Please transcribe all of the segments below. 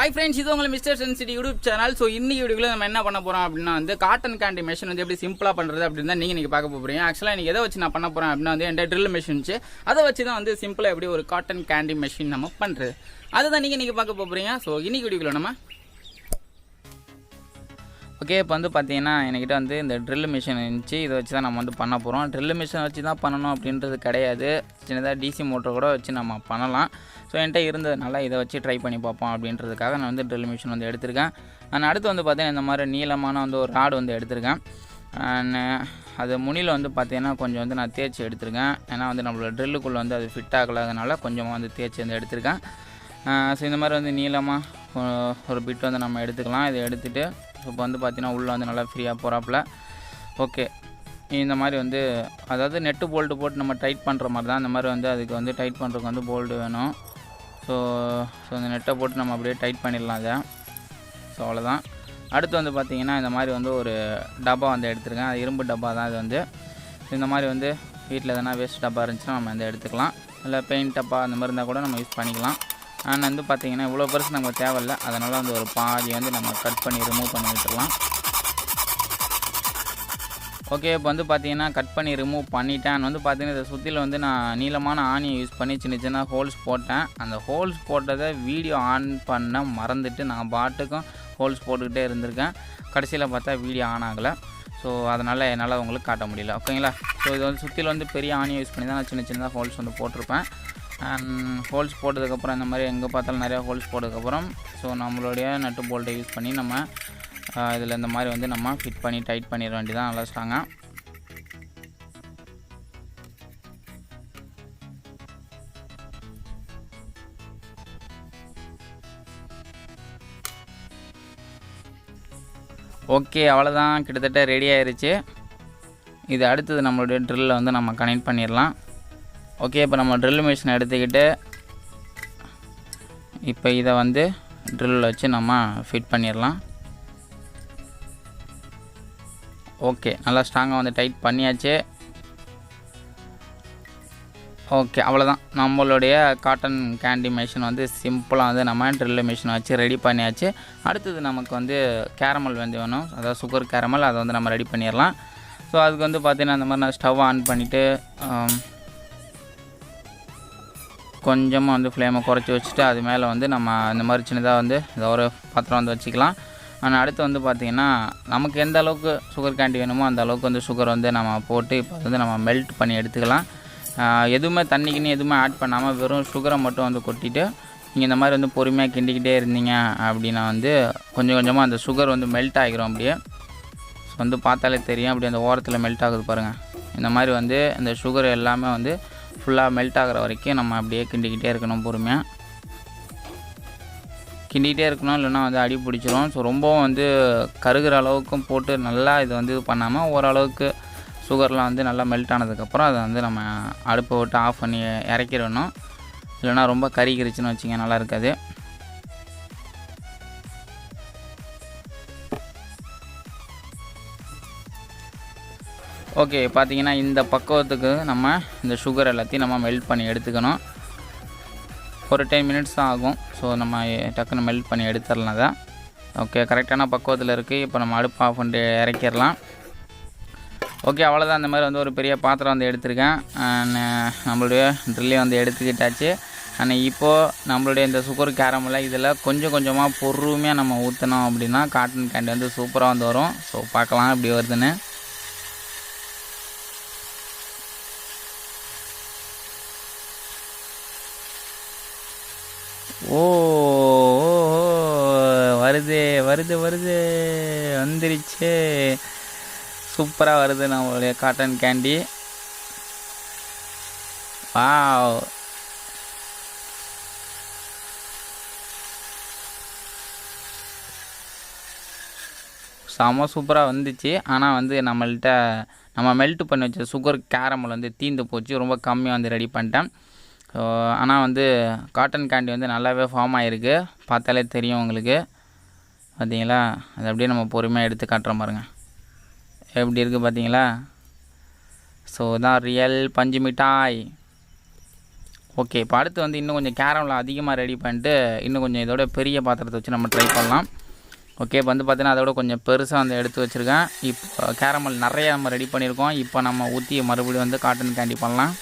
Hi friends, this is Mr.Suncity YouTube channel. So இன்னைக்கு வீடியோல நம்ம என்ன பண்ண போறோம் அப்படினா வந்து காட்டன் கேண்டி மெஷின் வந்து எப்படி சிம்பிளா பண்றது அப்படினா நீங்க பார்க்க போறீங்க. एक्चुअली நீங்க எதை வச்சு நான் பண்ண போறேன் அப்படினா வந்து என்ட ட்ரில் மெஷின் ச்சு. அத வச்சு தான் வந்து சிம்பிளா எப்படி ஒரு காட்டன் கேண்டி மெஷின் நம்ம பண்றது. அதுதான் நீங்க பார்க்க போறீங்க. சோ இன்னைக்கு வீடியோல நம்ம ஓகே இப்போ வந்து பார்த்தீங்கன்னா என்கிட்ட வந்து இந்த ட்ரில் மிஷின் இருந்துச்சு. இதை வச்சு தான் நம்ம வந்து பண்ண போகிறோம். ட்ரில் மிஷின் வச்சு தான் பண்ணணும் அப்படின்றது கிடையாது. சின்னதாக டிசி மோட்டர் கூட வச்சு நம்ம பண்ணலாம். ஸோ என்கிட்ட இருந்ததுனால இதை வச்சு ட்ரை பண்ணி பார்ப்போம் அப்படின்றதுக்காக நான் வந்து ட்ரில் மிஷின் வந்து எடுத்திருக்கேன். நான் அடுத்து வந்து பார்த்தீங்கன்னா இந்த மாதிரி நீளமான வந்து ஒரு ராடு வந்து எடுத்திருக்கேன். அது முனியில் வந்து பார்த்தீங்கன்னா கொஞ்சம் வந்து நான் தேய்ச்சி எடுத்திருக்கேன். ஏன்னா வந்து நம்மளோட ட்ரில்லுக்குள்ளே வந்து அது ஃபிட் ஆகலாதனால கொஞ்சமாக வந்து தேய்ச்சி வந்து எடுத்திருக்கேன். ஸோ இந்த மாதிரி வந்து நீளமாக ஒரு பிட் வந்து நம்ம எடுத்துக்கலாம். இதை எடுத்துகிட்டு இப்போ வந்து பார்த்தீங்கன்னா உள்ளே வந்து நல்லா ஃப்ரீயாக போகிறாப்புல. ஓகே, இந்த மாதிரி வந்து அதாவது நெட்டு போல்ட்டு போட்டு நம்ம டைட் பண்ணுற மாதிரி தான். இந்த மாதிரி வந்து அதுக்கு வந்து டைட் பண்ணுறதுக்கு வந்து போல்டு வேணும். ஸோ இந்த நெட்டை போட்டு நம்ம அப்படியே டைட் பண்ணிடலாம் அதை. ஸோ அவ்வளோதான். அடுத்து வந்து பார்த்திங்கன்னா இந்த மாதிரி வந்து ஒரு டப்பா வந்து எடுத்துருக்கேன். அது இரும்பு டப்பா தான். இது வந்து இந்த மாதிரி வந்து வீட்டில் எதனா வேஸ்ட் டப்பா இருந்துச்சுன்னா நம்ம வந்து எடுத்துக்கலாம். இல்லை பெயிண்ட் டப்பா அந்த மாதிரி இருந்தால் கூட நம்ம யூஸ் பண்ணிக்கலாம். ஆனால் வந்து பார்த்திங்கன்னா இவ்வளோ பெருசு நம்ம தேவையில்லை. அதனால் வந்து ஒரு பாதி வந்து நம்ம கட் பண்ணி ரிமூவ் பண்ணி விட்டுடலாம். ஓகே, இப்போ வந்து பார்த்திங்கன்னா கட் பண்ணி ரிமூவ் பண்ணிட்டேன். வந்து பார்த்திங்கன்னா இதை சுற்றியில் வந்து நான் நீளமான ஆணியை யூஸ் பண்ணி சின்ன சின்ன ஹோல்ஸ் போட்டேன். அந்த ஹோல்ஸ் போட்டதை வீடியோ ஆன் பண்ண மறந்துட்டு நான் பாட்டுக்கும் ஹோல்ஸ் போட்டுக்கிட்டே இருந்திருக்கேன். கடைசியில் பார்த்தா வீடியோ ஆன் ஆகலை. ஸோ அதனால் என்னால் உங்களுக்கு காட்ட முடியல. ஓகேங்களா? ஸோ இது வந்து சுற்றியில் வந்து பெரிய ஆணியை யூஸ் பண்ணி தான் நான் சின்ன சின்னதாக ஹோல்ஸ் வந்து போட்டிருப்பேன். ஹோல்ஸ் போட்டதுக்கப்புறம் இந்த மாதிரி எங்கே பார்த்தாலும் நிறையா ஹோல்ஸ் போட்டதுக்கப்புறம் ஸோ நம்மளுடைய நட்டு போல்ட்டை யூஸ் பண்ணி நம்ம இதில் இந்த மாதிரி வந்து நம்ம ஃபிட் பண்ணி டைட் பண்ணிட வேண்டியதான். நல்லா ஸ்ட்ராங்காக. ஓகே, அவ்வளோதான். கிட்டத்தட்ட ரெடி ஆயிடுச்சு. இது அடுத்தது நம்மளுடைய ட்ரில்லில் வந்து நம்ம கனெக்ட் பண்ணிடலாம். ஓகே, இப்போ நம்ம ட்ரில் மிஷினை எடுத்துக்கிட்டு இப்போ இதை வந்து ட்ரில்லில் வச்சு நம்ம ஃபிட் பண்ணிடலாம். ஓகே, நல்லா ஸ்ட்ராங்காக வந்து டைட் பண்ணியாச்சு. ஓகே, அவ்வளோதான். நம்மளுடைய காட்டன் கேண்டி மிஷின் வந்து சிம்பிளாக வந்து நம்ம ட்ரில் மிஷினை வச்சு ரெடி பண்ணியாச்சு. அடுத்தது நமக்கு வந்து கேரமல் வந்து வேணும். அதாவது சுகர் கேரமல். அதை வந்து நம்ம ரெடி பண்ணிடலாம். ஸோ அதுக்கு வந்து பார்த்திங்கன்னா இந்த மாதிரி நான் ஸ்டவ் ஆன் பண்ணிவிட்டு கொஞ்சமாக வந்து ஃப்ளேமை குறைச்சி வச்சுட்டு அது மேலே வந்து நம்ம இந்த மாதிரி சின்னதாக வந்து இதை ஒரு பாத்திரம் வந்து வச்சுக்கலாம். ஆனால் அடுத்து வந்து பார்த்திங்கன்னா நமக்கு எந்த அளவுக்கு சுகர் கேண்டி வேணுமோ அந்த அளவுக்கு வந்து சுகர் வந்து நம்ம போட்டு இப்போ வந்து நம்ம மெல்ட் பண்ணி எடுத்துக்கலாம். எதுவுமே தண்ணிக்குன்னு எதுவுமே ஆட் பண்ணாமல் வெறும் சுகரை மட்டும் வந்து கொட்டிட்டு நீங்கள் இந்த மாதிரி வந்து பொறுமையாக கிண்டிக்கிட்டே இருந்தீங்க அப்படின்னா வந்து கொஞ்சம் கொஞ்சமாக அந்த சுகர் வந்து மெல்ட் ஆகிரும். அப்படியே ஸோ வந்து பார்த்தாலே தெரியும். அப்படியே அந்த ஓரத்தில் மெல்ட் ஆகுது பாருங்கள். இந்த மாதிரி வந்து இந்த சுகர் எல்லாமே வந்து ஃபுல்லாக மெல்ட் ஆகிற வரைக்கும் நம்ம அப்படியே கிண்டிக்கிட்டே இருக்கணும். பொறுமையாக கிண்டிகிட்டே இருக்கணும், இல்லைன்னா வந்து அடி பிடிச்சிரும். ஸோ ரொம்பவும் வந்து கருகிற அளவுக்கும் போட்டு நல்லா இது வந்து இது பண்ணாமல் ஓரளவுக்கு சுகர்லாம் வந்து நல்லா மெல்ட் ஆனதுக்கப்புறம் அதை வந்து நம்ம அடுப்பை விட்டு ஆஃப் பண்ணி இறக்கிடணும். இல்லைனா ரொம்ப கறிக்கிருச்சுன்னு வச்சிங்க, நல்லா இருக்காது. ஓகே, பார்த்திங்கன்னா இந்த பக்குவத்துக்கு நம்ம இந்த சுகர் எல்லாத்தையும் நம்ம மெல்ட் பண்ணி எடுத்துக்கணும். ஒரு 10 மினிட்ஸ் தான் ஆகும். ஸோ நம்ம டக்குன்னு மெல்ட் பண்ணி எடுத்துடலாம் தான். ஓகே, கரெக்டான பக்குவத்தில் இருக்குது. இப்போ நம்ம அடுப்பு ஆஃப் பண்ணிட்டு இறக்கிடலாம். ஓகே, அவ்வளோதான். அந்த மாதிரி வந்து ஒரு பெரிய பாத்திரம் வந்து எடுத்திருக்கேன். நம்மளுடைய ட்ரில்லே வந்து எடுத்துக்கிட்டாச்சு. ஆனால் இப்போது நம்மளுடைய இந்த சுகர் கேரமில் இதில் கொஞ்சம் கொஞ்சமாக பொறுமையாக நம்ம ஊற்றினோம் அப்படின்னா காட்டன் கேண்டி வந்து சூப்பராக வந்து வரும். ஸோ பார்க்கலாம் எப்படி வருதுன்னு. ஓ வருது வருது வருது வந்துருச்சு. சூப்பராக வருது நம்மளுடைய காட்டன் கேண்டி. வாவ், செம சூப்பராக வந்துச்சு. ஆனால் வந்து நம்மள்கிட்ட நம்ம மெல்ட் பண்ணி வச்ச சுகர் கேரமல் வந்து தீந்து போச்சு. ரொம்ப கம்மியாக வந்து ரெடி பண்ணிட்டேன். ஸோ ஆனால் வந்து காட்டன் கேண்டி வந்து நல்லாவே ஃபார்ம் ஆகிருக்கு. பார்த்தாலே தெரியும் உங்களுக்கு. பார்த்தீங்களா? அது அப்படியே நம்ம பொறுமையாக எடுத்து காட்டுற பாருங்க எப்படி இருக்குது பார்த்தீங்களா? ஸோ தான் ரியல் பஞ்சு மிட்டாய். ஓகே, இப்போ அடுத்து வந்து இன்னும் கொஞ்சம் கேரமில் அதிகமாக ரெடி பண்ணிட்டு இன்னும் கொஞ்சம் இதோட பெரிய பாத்திரத்தை வச்சு நம்ம ட்ரை பண்ணலாம். ஓகே, இப்போ வந்து பார்த்தீங்கன்னா அதோட கொஞ்சம் பெருசாக வந்து எடுத்து வச்சுருக்கேன். இப்போ கேரமல் நிறைய நம்ம ரெடி பண்ணியிருக்கோம். இப்போ நம்ம ஊற்றி மறுபடியும் வந்து காட்டன் கேண்டி பண்ணலாம்.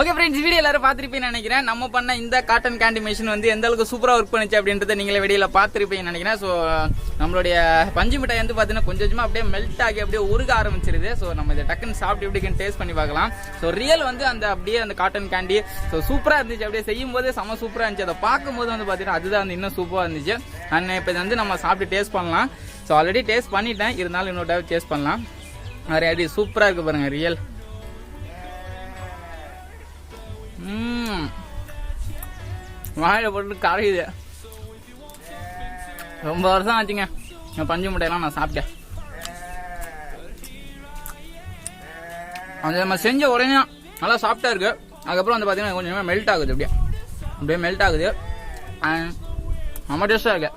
ஓகே ஃப்ரெண்ட்ஸ், வீடியோ எல்லாரும் பார்த்துருப்பீங்கன்னு நினைக்கிறேன். நம்ம பண்ண இந்த காட்டன் கேண்டி மிஷின் வந்து எந்த அளவுக்கு சூப்பராக ஒர்க் பண்ணிச்சு அப்படின்றத நீங்களே வீடியோவில் பார்த்துருப்பீங்கன்னு நினைக்கிறேன். ஸோ நம்மளுடைய பஞ்சு மிட்டாய் வந்து பார்த்தீங்கன்னா கொஞ்சம் கொஞ்சமாக அப்படியே மெல்ட் ஆகி அப்படியே உருக ஆரம்பிச்சிருது. ஸோ நம்ம இதை டக்குன்னு சாப்பிட்டு எப்படின்னு டேஸ்ட் பண்ணி பார்க்கலாம். ஸோ ரியல் வந்து அந்த அப்படியே அந்த காட்டன் கேண்டி ஸோ சூப்பராக இருந்துச்சு. அப்படியே செய்யும் போதே செம சூப்பராக இருந்துச்சு. அதை பார்க்கும்போது வந்து பார்த்தீங்கன்னா அதுதான் வந்து இன்னும் சூப்பராக இருந்துச்சு. அண்ட் இப்போ இதை வந்து நம்ம சாப்பிட்டு டேஸ்ட் பண்ணலாம். ஸோ ஆல்ரெடி டேஸ்ட் பண்ணிட்டேன், இருந்தாலும் இன்னொரு டைம் டேஸ்ட் பண்ணலாம். நிறைய அப்படி சூப்பராக இருக்குது பாருங்கள் ரியல். வாயில போட்டு கரையுது. ரொம்ப வருஷம் ஆச்சுங்க பஞ்சு மிட்டாயெல்லாம் நான் சாப்பிட்டேன். அந்த நம்ம செஞ்ச உடனே நல்லா சாஃப்டா இருக்கு. அதுக்கப்புறம் வந்து பார்த்தீங்கன்னா கொஞ்சம் மெல்ட் ஆகுது. அப்படியே மெல்ட் ஆகுது. ரொம்ப டேஸ்டாக இருக்கு.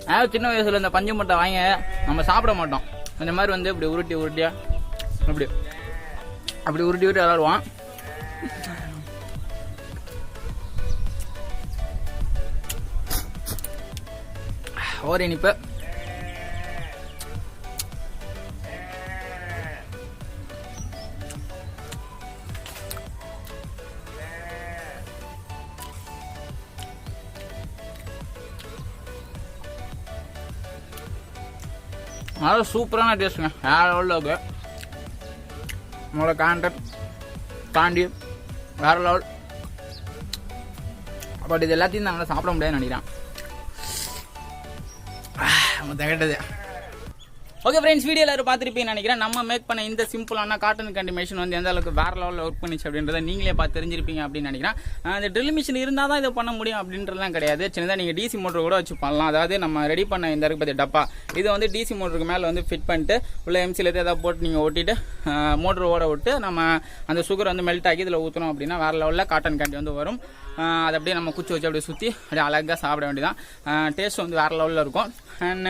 அதாவது சின்ன வயசுல இந்த பஞ்சு மிட்டாய் வாங்கி நம்ம சாப்பிட மாட்டோம். அந்த மாதிரி வந்து இப்படி உருட்டியா அப்படி உருட்டி விளாடுவான். ஒரு இனிப்பு. நல்லா சூப்பரான டேஸ்ட்டுங்க. வேற லெவலில் இருக்கு. நம்மளோட காண்டி வேற லெவல். பட் இது எல்லாத்தையும் நாங்கள் சாப்பிட முடியாதுன்னு நினைக்கிறேன். தகட்டது. ஓகே ஃப்ரெண்ட்ஸ், வீடியோ எல்லாரும் பார்த்துருப்பீங்கன்னு நினைக்கிறேன். நம்ம மேக் பண்ண இந்த சிம்பிளான காட்டன் கேண்டி மிஷின் வந்து எந்த அளவுக்கு வேற லெவலில் ஒர்க் பண்ணிச்சு அப்படின்றத நீங்களே பார்த்து தெரிஞ்சிருப்பீங்க அப்படின்னு நினைக்கிறேன். அந்த ட்ரில் மிஷின் இருந்தால் தான் இதை பண்ண முடியும் அப்படின்றதுலாம் கிடையாது. சின்னதாக நீங்கள் டிசி மோட்டர் கூட வச்சு பண்ணலாம். அதாவது நம்ம ரெடி பண்ண இந்த இருக்கு பார்த்து டப்பா, இது வந்து டிசி மோட்டருக்கு மேலே வந்து ஃபிட் பண்ணிட்டு உள்ள எம்சியில் ஏதாவது போட்டு நீங்கள் ஓட்டிட்டு மோட்டர் ஓட விட்டு நம்ம அந்த சுகர் வந்து மெல்ட் ஆகி இதில் ஊற்றணும் அப்படின்னா வேற லெவலில் காட்டன் கேண்டி வந்து வரும். அதை அப்படியே நம்ம குச்சி வச்சு அப்படியே சுற்றி அப்படியே அழகாக சாப்பிட வேண்டியதான். டேஸ்ட் வந்து வேறு லெவலில் இருக்கும். அண்ட்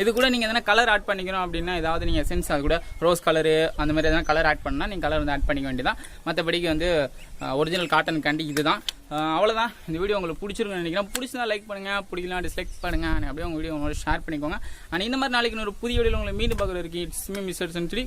இது கூட நீங்கள் எதனா கலர் ஆட் பண்ணிக்கணும் அப்படின்னா ஏதாவது நீங்கள் எசன்ஸ் அது கூட ரோஸ் கலரு அந்த மாதிரி எதனா கலர் ஆட் பண்ணால் நீங்கள் கலர் வந்து ஆட் பண்ணிக்க வேண்டியதான். மற்றபடிக்கு வந்து ஒரிஜினல் காட்டன் கேண்டி இதுதான். அவ்வளோதான். இந்த வீடியோ உங்களுக்கு பிடிச்சிருக்குன்னு நினைக்கிறேன். பிடிச்சதா லைக் பண்ணுங்கள், பிடிக்கலாம் டிஸ்லைக் பண்ணுங்கள். அப்படியே உங்கள் வீடியோ உங்களோட ஷேர் பண்ணிக்கோங்க. அண்ட் இந்த மாதிரி நாளைக்கு ஒரு புதிய வீடியோவில் உங்களை மீண்டும் பார்க்குறது இருக்கு. It's me mister century.